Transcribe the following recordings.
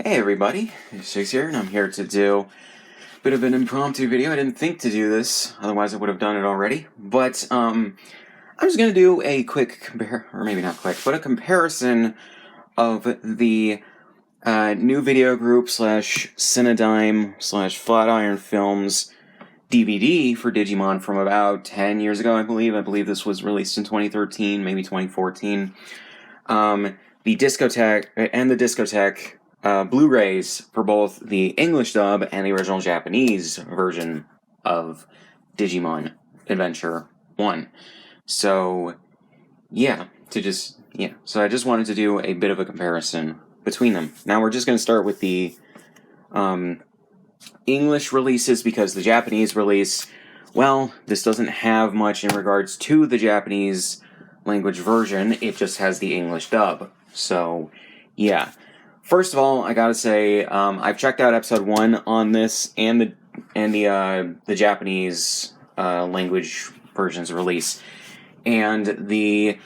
Hey everybody, Six here, and I'm here to do a bit of an impromptu video. I didn't think to do this, otherwise I would have done it already. But I'm just gonna do a quick or maybe not quick, but a comparison of the new video group slash Cinedigm slash Flatiron Films DVD for Digimon from about 10 years ago, I believe. I believe this was released in 2013, maybe 2014. The discotheque Blu-rays for both the English dub and the original Japanese version of Digimon Adventure 1. So, So I just wanted to do a bit of a comparison between them. Now we're just going to start with the English releases because the Japanese release, well, this doesn't have much in regards to the Japanese language version. It just has the English dub. So, yeah. First of all, I gotta say, I've checked out episode 1 on this and the Japanese language version's release, and the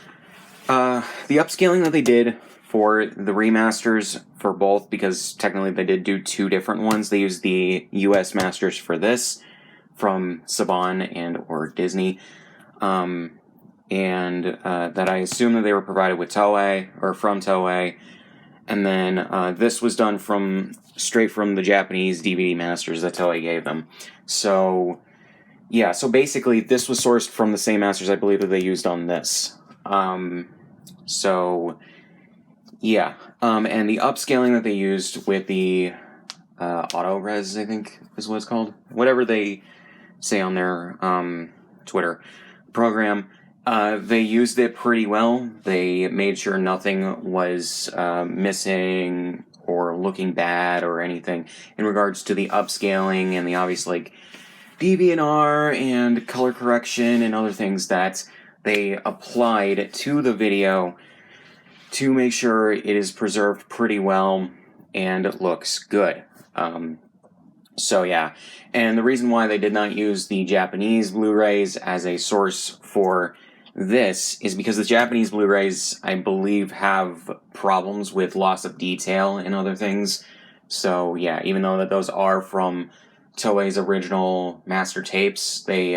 upscaling that they did for the remasters for both, because technically they did do two different ones. They used the U.S. masters for this from Saban and or Disney, and that I assume that they were provided with Toei or from Toei. And then this was done straight from the Japanese DVD masters that Toei gave them. So, yeah, so basically this was sourced from the same masters I believe that they used on this. And the upscaling that they used with the auto-res, I think is what it's called. Whatever they say on their Twitter program. They used it pretty well. They made sure nothing was missing or looking bad or anything in regards to the upscaling and the obvious DB&R and color correction and other things that they applied to the video to make sure it is preserved pretty well and it looks good. And the reason why they did not use the Japanese Blu-rays as a source for this is because the Japanese Blu-rays, I believe, have problems with loss of detail and other things. So, yeah, even though that those are from Toei's original master tapes, they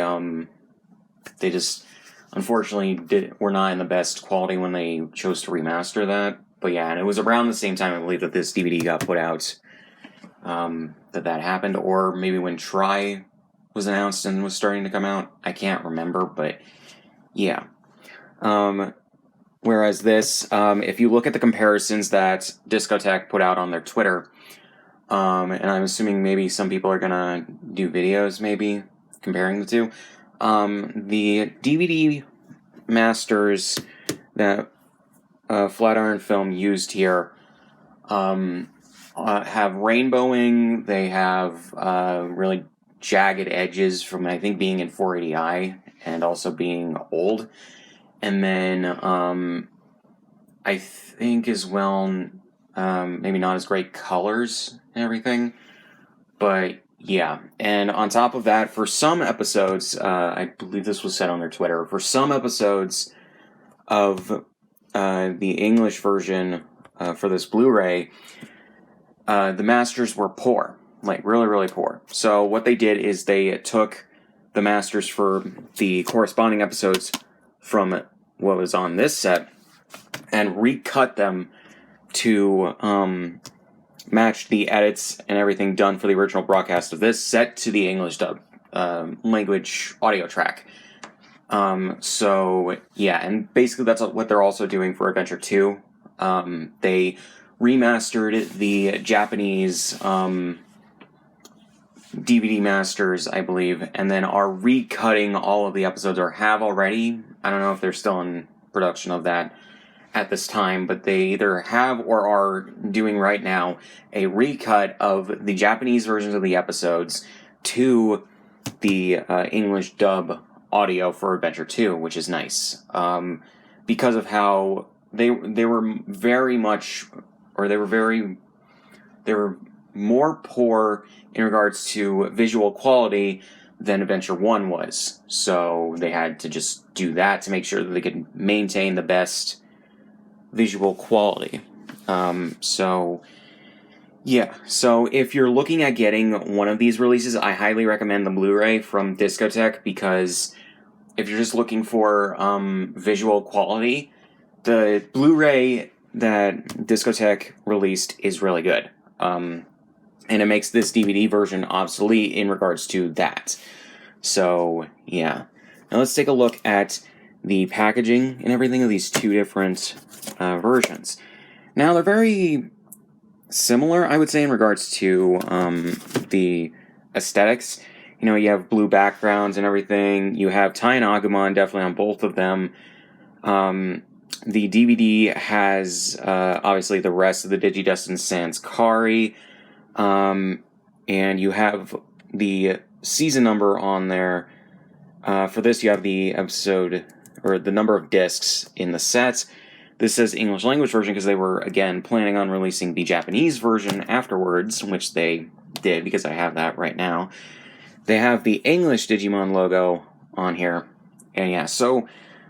just, unfortunately, were not in the best quality when they chose to remaster that. But yeah, and it was around the same time, I believe, that this DVD got put out, that happened, or maybe when Try was announced and was starting to come out. I can't remember, but yeah. Whereas this, if you look at the comparisons that Discotheque put out on their Twitter, and I'm assuming maybe some people are gonna do videos, maybe, comparing the two, the DVD masters that Flatiron Film used here have rainbowing, they have really jagged edges from, I think, being in 480i and also being old. And then I think as well, maybe not as great colors and everything. But yeah, and on top of that, for some episodes, I believe this was said on their Twitter, for some episodes of the English version for this Blu-ray, the masters were poor, like really, really poor. So what they did is they took the masters for the corresponding episodes from what was on this set and recut them to match the edits and everything done for the original broadcast of this set to the English dub language audio track. So yeah, and basically that's what they're also doing for Adventure 2. They remastered the Japanese DVD masters, I believe, and then are recutting all of the episodes, or have already. I don't know if they're still in production of that at this time, but they either have or are doing right now a recut of the Japanese versions of the episodes to the English dub audio for Adventure 2, which is nice. Because of how they were very much, or they were more poor in regards to visual quality than Adventure 1 was. So they had to just do that to make sure that they could maintain the best visual quality. Yeah, so if you're looking at getting one of these releases, I highly recommend the Blu-ray from Discotek, because if you're just looking for visual quality, the Blu-ray that Discotek released is really good. And it makes this DVD version obsolete in regards to that. So, yeah. Now let's take a look at the packaging and everything of these two different versions. Now, they're very similar, I would say, in regards to the aesthetics. You know, you have blue backgrounds and everything. You have Tai and Agumon definitely on both of them. The DVD has, obviously, the rest of the Digidestined Sans Kari. And you have the season number on there. For this, you have the episode, or the number of discs in the set. This says English language version because they were, again, planning on releasing the Japanese version afterwards, which they did, because I have that right now. They have the English Digimon logo on here. And yeah, so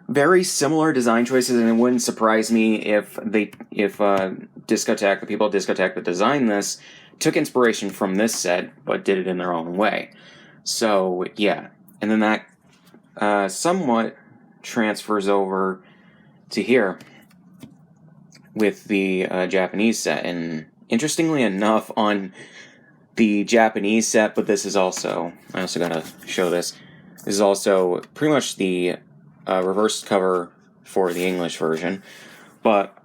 very similar design choices, and it wouldn't surprise me if Discotek, the people at Discotek that designed this, took inspiration from this set, but did it in their own way. So, yeah. And then that somewhat transfers over to here with the Japanese set. And interestingly enough, on the Japanese set, but this is also, I also gotta show this, this is also pretty much the reversed cover for the English version. But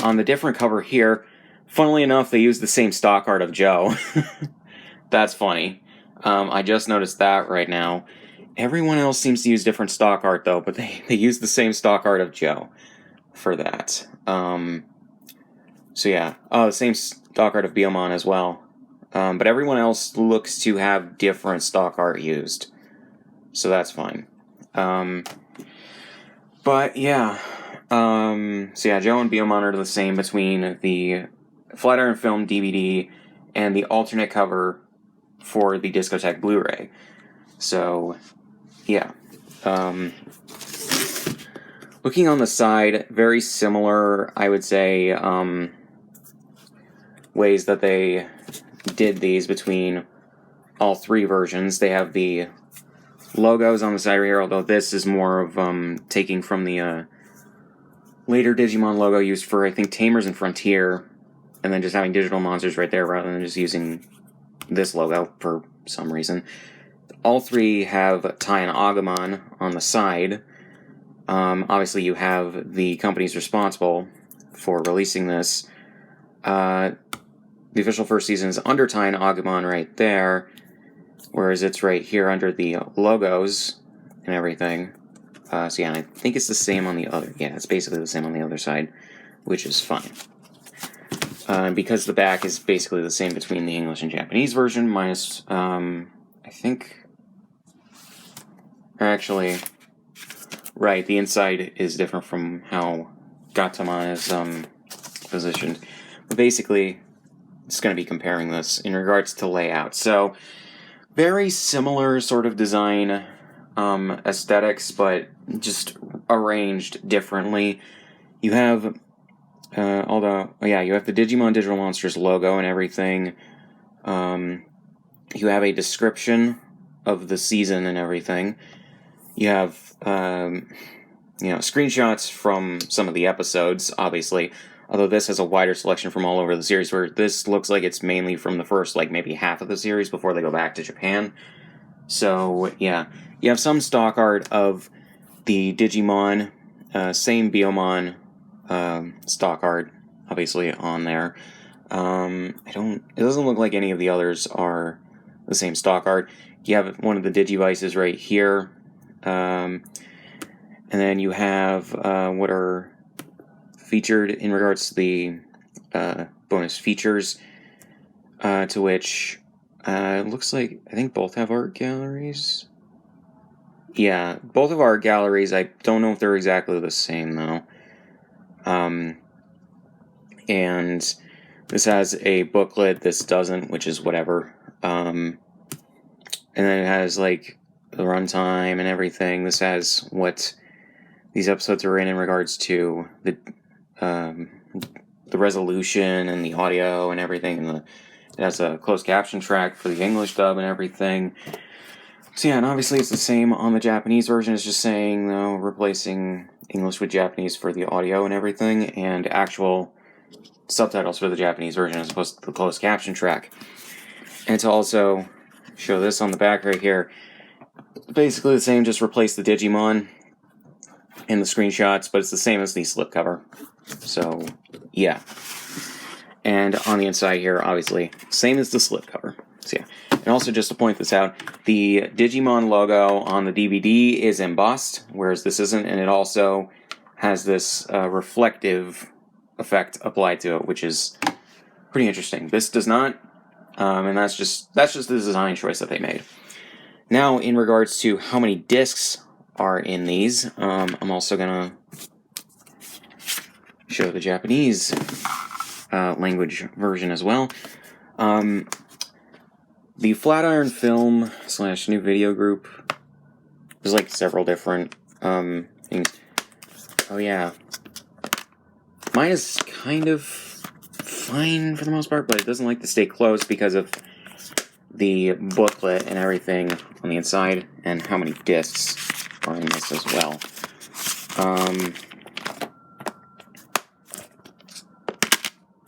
on the different cover here, funnily enough, they use the same stock art of Joe. That's funny. I just noticed that right now. Everyone else seems to use different stock art, though, but they use the same stock art of Joe for that. So yeah. Oh, the same stock art of Biyomon as well. But everyone else looks to have different stock art used. So that's fine. But yeah. So yeah, Joe and Biyomon are the same between the Flat Iron Film DVD and the alternate cover for the Discotek Blu-ray. So, yeah. Looking on the side, very similar, I would say, ways that they did these between all three versions. They have the logos on the side here, although this is more of taking from the later Digimon logo used for, I think, Tamers and Frontier, and then just having digital monsters right there rather than just using this logo for some reason. All three have Tai and Agumon on the side. Obviously, you have the companies responsible for releasing this. The official first season is under Tai and Agumon right there, whereas it's right here under the logos and everything. So yeah, and I think it's the same on the other. Yeah, it's basically the same on the other side, which is fine. Because the back is basically the same between the English and Japanese version, minus, I think, or actually, right, the inside is different from how Gatomon is positioned. But basically, it's going to be comparing this in regards to layout. So, very similar sort of design aesthetics, but just arranged differently. You have, you have the Digimon Digital Monsters logo and everything. You have a description of the season and everything. You have, screenshots from some of the episodes, obviously, although this has a wider selection from all over the series, where this looks like it's mainly from the first, maybe half of the series before they go back to Japan. So, yeah. You have some stock art of the Digimon, same Biyomon stock art, obviously, on there. It doesn't look like any of the others are the same stock art. You have one of the Digivices right here. And then you have what are featured in regards to the bonus features, to which it looks like, I think both have art galleries. Yeah, both have art galleries. I don't know if they're exactly the same, though. And this has a booklet, this doesn't, which is whatever. And then it has, the runtime and everything. This has what these episodes are in regards to the resolution and the audio and everything, and the It has a closed caption track for the English dub and everything. So yeah, and obviously it's the same on the Japanese version. It's just saying, replacing English with Japanese for the audio and everything, and actual subtitles for the Japanese version as opposed to the closed caption track. And to also show this on the back right here, basically the same, just replace the Digimon in the screenshots, but it's the same as the slipcover. So, yeah. And on the inside here, obviously, same as the slipcover. So, yeah. And also, just to point this out, the Digimon logo on the DVD is embossed, whereas this isn't, and it also has this reflective effect applied to it, which is pretty interesting. This does not, and that's just the design choice that they made. Now, in regards to how many discs are in these, I'm also gonna show the Japanese language version as well. The Flatiron Film / New Video Group, there's like several different things. Oh yeah, mine is kind of fine for the most part, but it doesn't like to stay closed because of the booklet and everything on the inside, and how many discs are in this as well.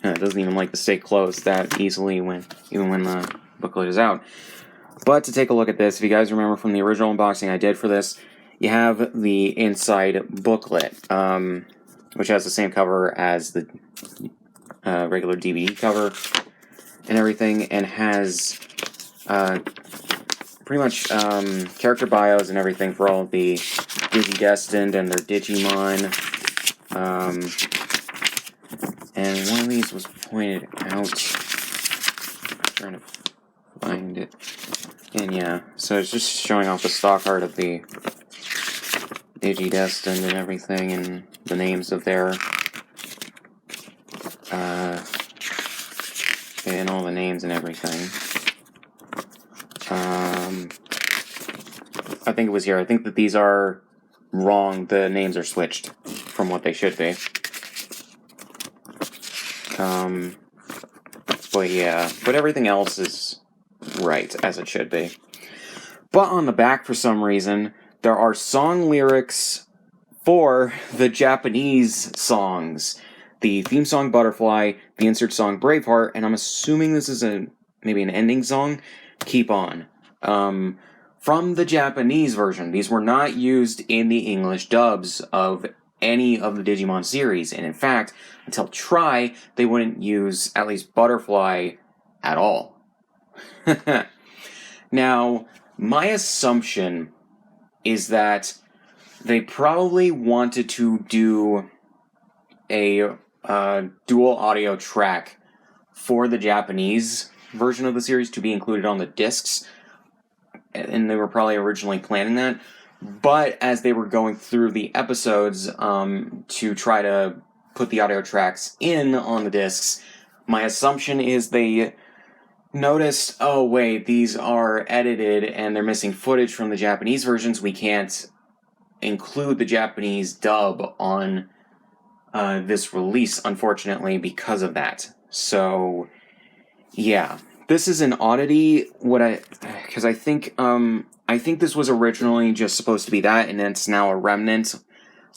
It doesn't even like to stay closed that easily even when the booklet is out. But to take a look at this, if you guys remember from the original unboxing I did for this, you have the inside booklet, which has the same cover as the regular DVD cover and everything, and has pretty much character bios and everything for all of the Digi-Destined and their Digimon. And one of these was pointed out. I'm trying to find it. And yeah, so it's just showing off the stock art of the Digi-Destined and everything, and the names of their and all the names and everything. I think it was here. I think that these are wrong. The names are switched from what they should be. But yeah, but everything else is right, as it should be. But on the back, for some reason, there are song lyrics for the Japanese songs. The theme song, Butterfly, the insert song, Braveheart, and I'm assuming this is maybe an ending song, Keep On. From the Japanese version. These were not used in the English dubs of any of the Digimon series, and in fact, until Try, they wouldn't use at least Butterfly at all. Now, my assumption is that they probably wanted to do a dual audio track for the Japanese version of the series to be included on the discs, and they were probably originally planning that. But as they were going through the episodes to try to put the audio tracks in on the discs, my assumption is they noticed, oh wait, these are edited and they're missing footage from the Japanese versions. We can't include the Japanese dub on this release, unfortunately, because of that. So, yeah. This is an oddity, because I think this was originally just supposed to be that, and it's now a remnant,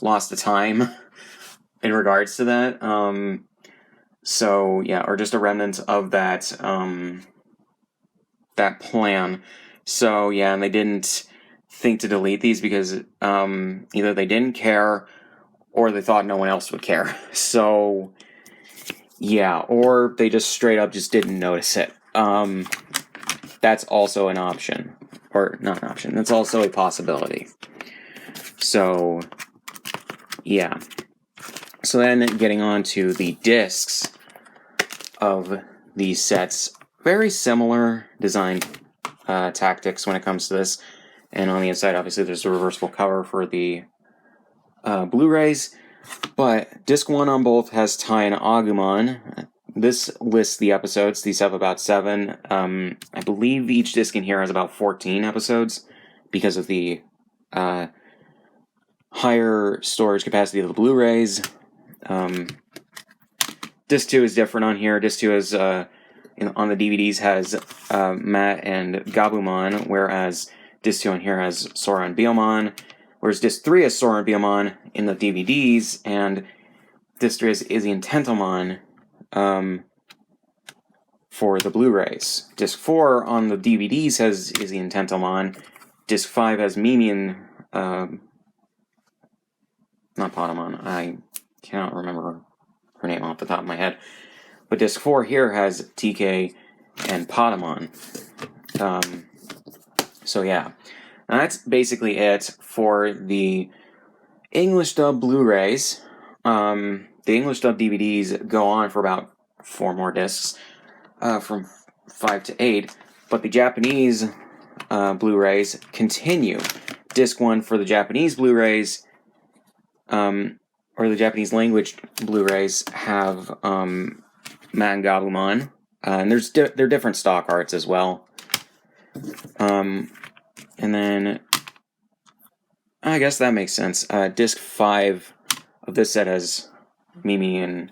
lost to time, in regards to that. So, yeah, or just a remnant of that, that plan. So, yeah, and they didn't think to delete these because either they didn't care, or they thought no one else would care. So, yeah, or they just straight up just didn't notice it. That's also an option. Or, not an option, that's also a possibility. So, yeah. So then, getting on to the discs of these sets, very similar design tactics when it comes to this. And on the inside, obviously, there's a reversible cover for the Blu-rays. But disc 1 on both has Tai and Agumon. This lists the episodes. These have about 7. I believe each disc in here has about 14 episodes because of the higher storage capacity of the Blu-rays. Disc 2 is different on here. Disc 2 has on the DVDs has Matt and Gabumon, whereas disc 2 on here has Sora and Beomon, whereas disc 3 has Sora and Beomon in the DVDs, and disc 3 has Izzy and Tentomon for the Blu-rays. Disc 4 on the DVDs has Izzy and Tentomon. Disc 5 has Mimi and not Patamon. I cannot remember her name off the top of my head. But disc 4 here has TK and Patamon. So yeah. And that's basically it for the English dub Blu-rays. The English dub DVDs go on for about 4 more discs, from 5 to 8. But the Japanese Blu-rays continue. Disc 1 for the Japanese Blu-rays, or the Japanese language Blu-rays, have Matt and Gabumon, and they're different stock arts as well. And then I guess that makes sense. Disc 5 of this set has Mimi and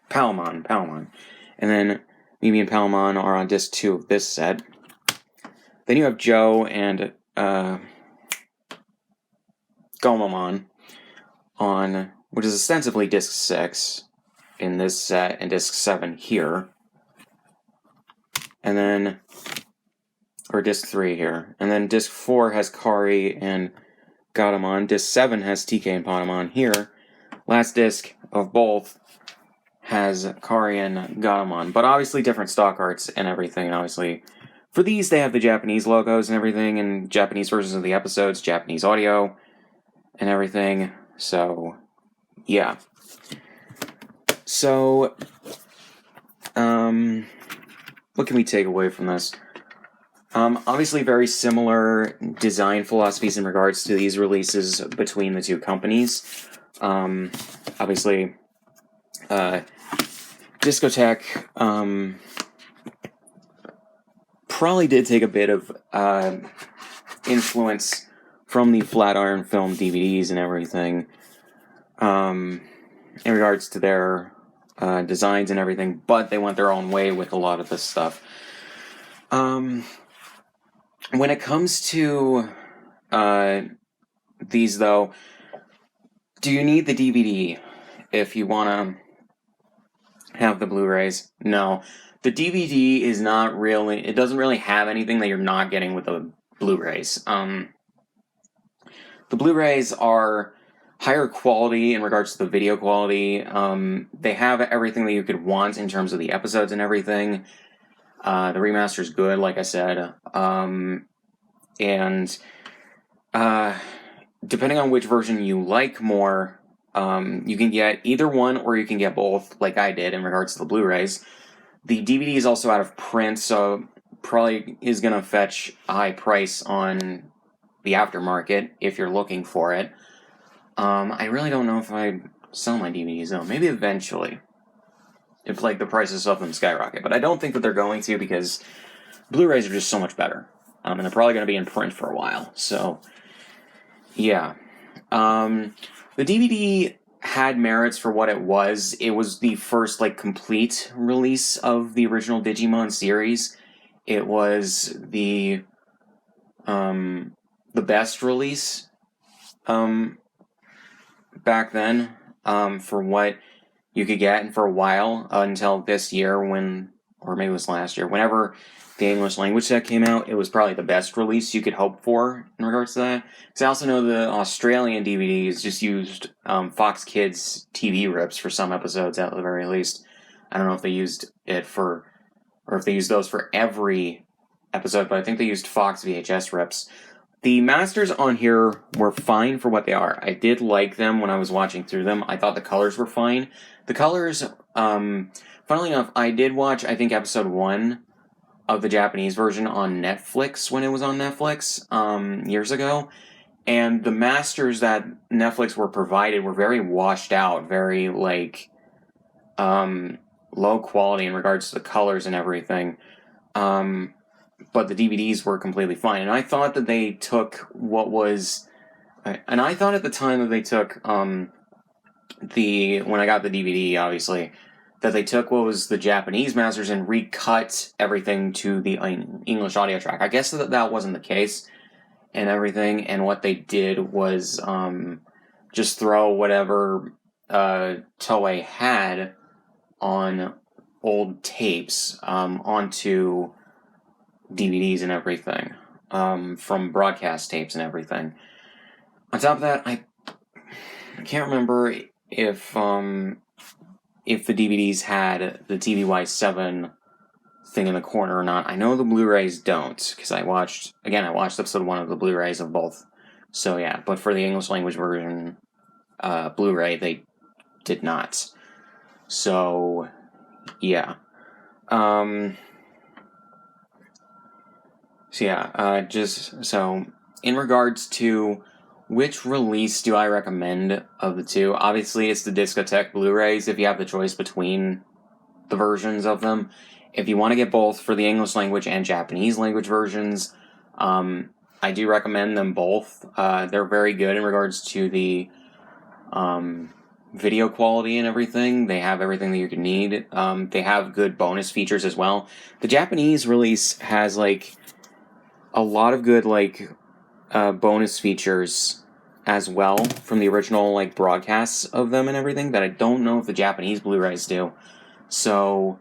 Palmon, and then Mimi and Palmon are on disc 2 of this set. Then you have Joe and Gomamon on, which is ostensibly disc 6 in this set, and disc 7 here. And then, or disc 3 here. And then disc 4 has Kari and Gatomon. Disc 7 has TK and Patamon here. Last disc of both has Kari and Gatomon. But obviously different stock arts and everything. And obviously, for these, they have the Japanese logos and everything, and Japanese versions of the episodes, Japanese audio, and everything. So, yeah. So, what can we take away from this? Obviously very similar design philosophies in regards to these releases between the two companies. Obviously, Discotek probably did take a bit of influence from the Flatiron Film DVDs and everything, in regards to their designs and everything, but they went their own way with a lot of this stuff. When it comes to these, though, do you need the DVD if you want to have the Blu-rays? No. The DVD is not really, it doesn't really have anything that you're not getting with the Blu-rays. The Blu-rays are higher quality in regards to the video quality. They have everything that you could want in terms of the episodes and everything. The remaster is good, like I said. And depending on which version you like more, you can get either one or you can get both, like I did in regards to the Blu-rays. The DVD is also out of print, so probably is going to fetch a high price on the aftermarket if you're looking for it. I really don't know if I'd sell my DVDs, though. Maybe eventually, if like the prices of them skyrocket. But I don't think that they're going to, because Blu-rays are just so much better. And they're probably going to be in print for a while. So, yeah. The DVD had merits for what it was. It was the first, like, complete release of the original Digimon series. It was the best release back then, for what you could get, and for a while, until this year, when, or maybe it was last year, whenever the English language set came out, it was probably the best release you could hope for in regards to that. Because I also know the Australian DVDs just used Fox Kids TV rips for some episodes, at the very least. I don't know if they used it for, or if they used those for every episode, but I think they used Fox VHS rips. The masters on here were fine for what they are. I did like them when I was watching through them. I thought the colors were fine. The colors, funnily enough, I did watch, I think, episode 1 of the Japanese version on Netflix when it was on Netflix, years ago. And the masters that Netflix were provided were very washed out, very, like, low quality in regards to the colors and everything. But the DVDs were completely fine. And I thought that they took what was... And I thought at the time that they took, when I got the DVD, obviously, that they took what was the Japanese masters and recut everything to the English audio track. I guess that wasn't the case and everything, and what they did was just throw whatever Toei had on old tapes onto DVDs and everything, from broadcast tapes and everything. On top of that, I can't remember if the DVDs had the TVY7 thing in the corner or not. I know the Blu-rays don't, because I watched episode 1 of the Blu-rays of both. So yeah, but for the English language version Blu-ray, they did not. So yeah. So in regards to which release do I recommend of the two, obviously it's the Discotheque Blu-rays if you have the choice between the versions of them. If you want to get both for the English language and Japanese language versions, I do recommend them both. They're very good in regards to the video quality and everything. They have everything that you can need. They have good bonus features as well. The Japanese release has a lot of good bonus features as well from the original broadcasts of them and everything that I don't know if the Japanese Blu-rays do. So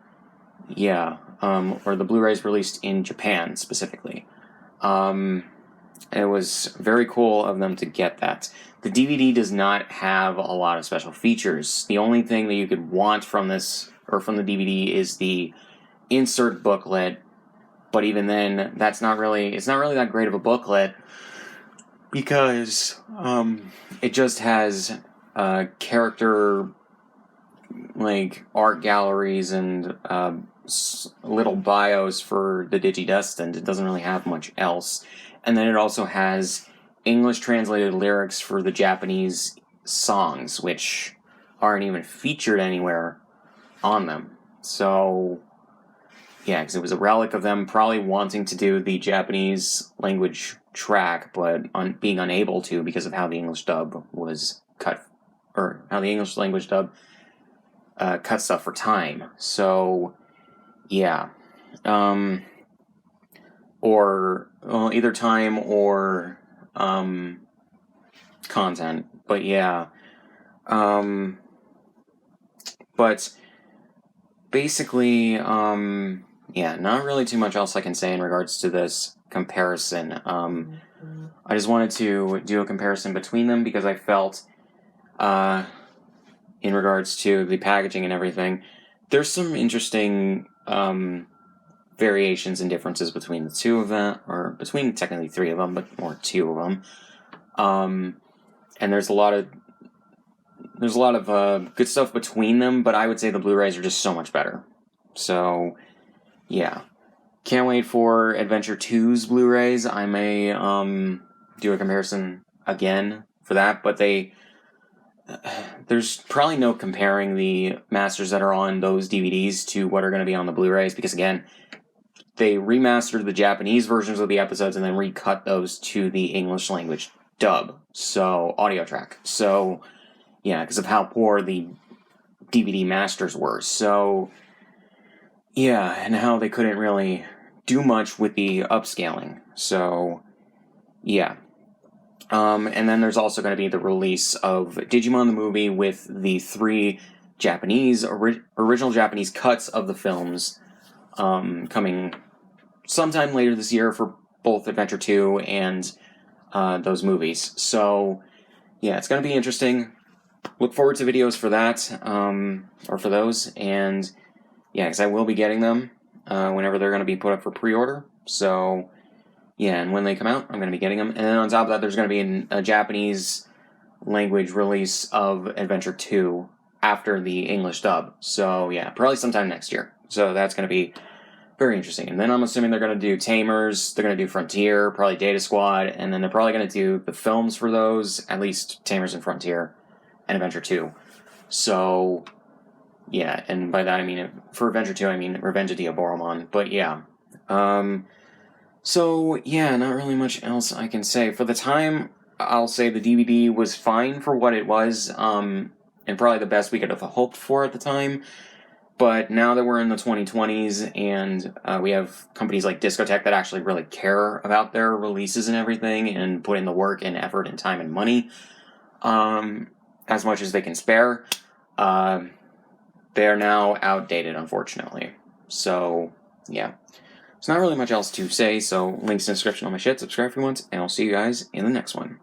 yeah, or the Blu-rays released in Japan specifically. It was very cool of them to get that. The DVD does not have a lot of special features. The only thing that you could want from this, or from the DVD, is the insert booklet. But even then, it's not really that great of a booklet, because it just has character art galleries and little bios for the Digidestined. It doesn't really have much else. And then it also has English translated lyrics for the Japanese songs, which aren't even featured anywhere on them. So yeah, because it was a relic of them probably wanting to do the Japanese language track, but being unable to because of how the English dub was cut, or how the English language dub cut stuff for time. So yeah, either time or content. But yeah, but basically, yeah, not really too much else I can say in regards to this comparison. I just wanted to do a comparison between them because I felt, in regards to the packaging and everything, there's some interesting variations and differences between the two of them, or between technically three of them, but more two of them. And there's a lot of good stuff between them, but I would say the Blu-rays are just so much better. So yeah, can't wait for Adventure 2's Blu-rays. I may do a comparison again for that, but there's probably no comparing the masters that are on those DVDs to what are going to be on the Blu-rays, because again, they remastered the Japanese versions of the episodes and then recut those to the English language dub, so audio track. So yeah, because of how poor the DVD masters were. So yeah, and how they couldn't really do much with the upscaling. So yeah. And then there's also going to be the release of Digimon the movie with the 3 Japanese, original Japanese cuts of the films coming sometime later this year for both Adventure 2 and those movies. So yeah, it's going to be interesting. Look forward to videos for that, or for those, and yeah, because I will be getting them whenever they're going to be put up for pre-order. So yeah, and when they come out, I'm going to be getting them. And then on top of that, there's going to be a Japanese language release of Adventure 2 after the English dub. So yeah, probably sometime next year. So that's going to be very interesting. And then I'm assuming they're going to do Tamers, they're going to do Frontier, probably Data Squad, and then they're probably going to do the films for those, at least Tamers and Frontier and Adventure 2. So yeah, and by that I mean, for Adventure 2, I mean Revenge of Diaboromon. But yeah. So yeah, not really much else I can say. For the time, I'll say the DVD was fine for what it was, and probably the best we could have hoped for at the time. But now that we're in the 2020s and we have companies like Discotech that actually really care about their releases and everything and put in the work and effort and time and money as much as they can spare, they're now outdated, unfortunately. So, yeah. There's not really much else to say, so links in the description on my shit. Subscribe if you want, and I'll see you guys in the next one.